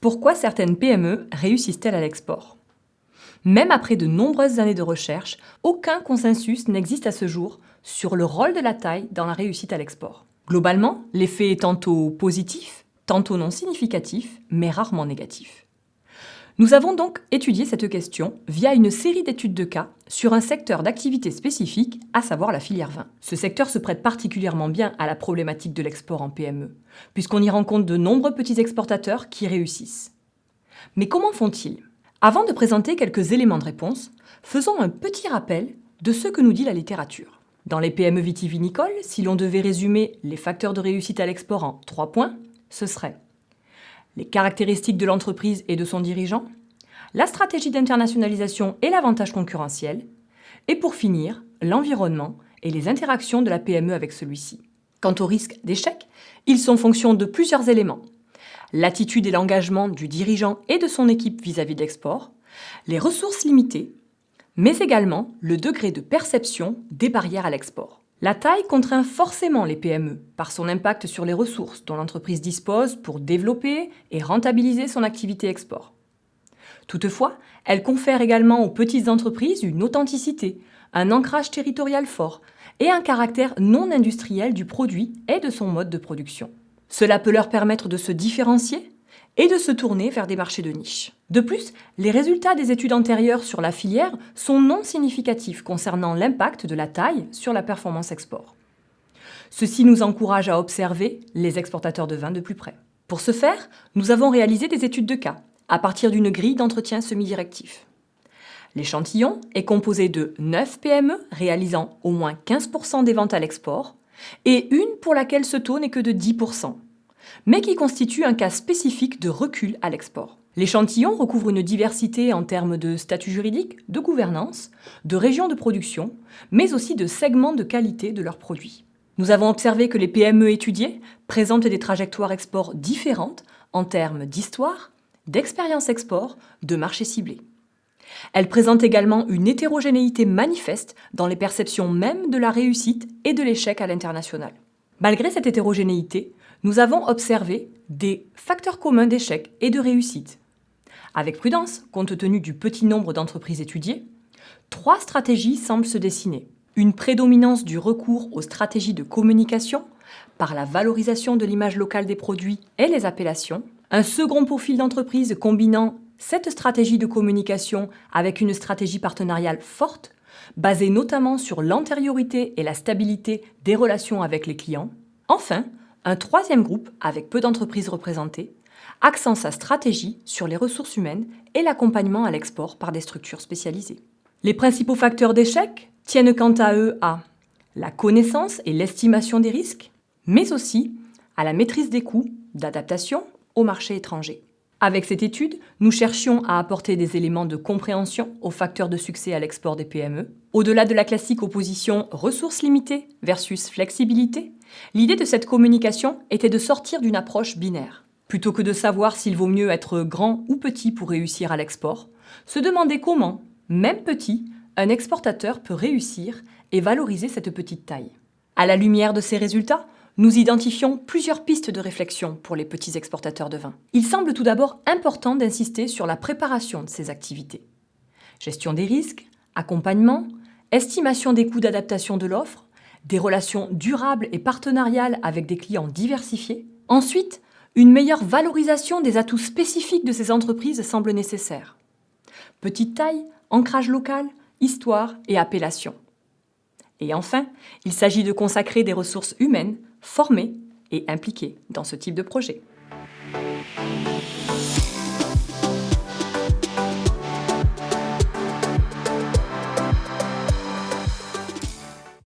Pourquoi certaines PME réussissent-elles à l'export? Même après de nombreuses années de recherche, aucun consensus n'existe à ce jour sur le rôle de la taille dans la réussite à l'export. Globalement, l'effet est tantôt positif, tantôt non significatif, mais rarement négatif. Nous avons donc étudié cette question via une série d'études de cas sur un secteur d'activité spécifique, à savoir la filière vin. Ce secteur se prête particulièrement bien à la problématique de l'export en PME, puisqu'on y rencontre de nombreux petits exportateurs qui réussissent. Mais comment font-ils? Avant de présenter quelques éléments de réponse, faisons un petit rappel de ce que nous dit la littérature. Dans les PME vitivinicoles, si l'on devait résumer les facteurs de réussite à l'export en 3 points, ce serait les caractéristiques de l'entreprise et de son dirigeant, la stratégie d'internationalisation et l'avantage concurrentiel, et pour finir, l'environnement et les interactions de la PME avec celui-ci. Quant au risque d'échec, ils sont fonction de plusieurs éléments. L'attitude et l'engagement du dirigeant et de son équipe vis-à-vis de l'export, les ressources limitées, mais également le degré de perception des barrières à l'export. La taille contraint forcément les PME par son impact sur les ressources dont l'entreprise dispose pour développer et rentabiliser son activité export. Toutefois, elle confère également aux petites entreprises une authenticité, un ancrage territorial fort et un caractère non industriel du produit et de son mode de production. Cela peut leur permettre de se différencier et de se tourner vers des marchés de niche. De plus, les résultats des études antérieures sur la filière sont non significatifs concernant l'impact de la taille sur la performance export. Ceci nous encourage à observer les exportateurs de vin de plus près. Pour ce faire, nous avons réalisé des études de cas à partir d'une grille d'entretien semi-directif. L'échantillon est composé de 9 PME réalisant au moins 15% des ventes à l'export et une pour laquelle ce taux n'est que de 10%, mais qui constitue un cas spécifique de recul à l'export. L'échantillon recouvre une diversité en termes de statut juridique, de gouvernance, de régions de production, mais aussi de segments de qualité de leurs produits. Nous avons observé que les PME étudiées présentent des trajectoires export différentes en termes d'histoire, d'expérience export, de marché ciblé. Elles présentent également une hétérogénéité manifeste dans les perceptions même de la réussite et de l'échec à l'international. Malgré cette hétérogénéité, nous avons observé des facteurs communs d'échec et de réussite. Avec prudence, compte tenu du petit nombre d'entreprises étudiées, 3 stratégies semblent se dessiner. Une prédominance du recours aux stratégies de communication par la valorisation de l'image locale des produits et les appellations, un second profil d'entreprise combinant cette stratégie de communication avec une stratégie partenariale forte, basée notamment sur l'antériorité et la stabilité des relations avec les clients. Enfin, un troisième groupe, avec peu d'entreprises représentées, accent sa stratégie sur les ressources humaines et l'accompagnement à l'export par des structures spécialisées. Les principaux facteurs d'échec tiennent quant à eux à la connaissance et l'estimation des risques, mais aussi à la maîtrise des coûts d'adaptation au marché étranger. Avec cette étude, nous cherchions à apporter des éléments de compréhension aux facteurs de succès à l'export des PME. Au-delà de la classique opposition ressources limitées versus flexibilité, l'idée de cette communication était de sortir d'une approche binaire. Plutôt que de savoir s'il vaut mieux être grand ou petit pour réussir à l'export, se demander comment, même petit, un exportateur peut réussir et valoriser cette petite taille. À la lumière de ces résultats, nous identifions plusieurs pistes de réflexion pour les petits exportateurs de vin. Il semble tout d'abord important d'insister sur la préparation de ces activités. Gestion des risques, accompagnement, estimation des coûts d'adaptation de l'offre, des relations durables et partenariales avec des clients diversifiés. Ensuite, une meilleure valorisation des atouts spécifiques de ces entreprises semble nécessaire. Petite taille, ancrage local, histoire et appellation. Et enfin, il s'agit de consacrer des ressources humaines formées et impliquées dans ce type de projet.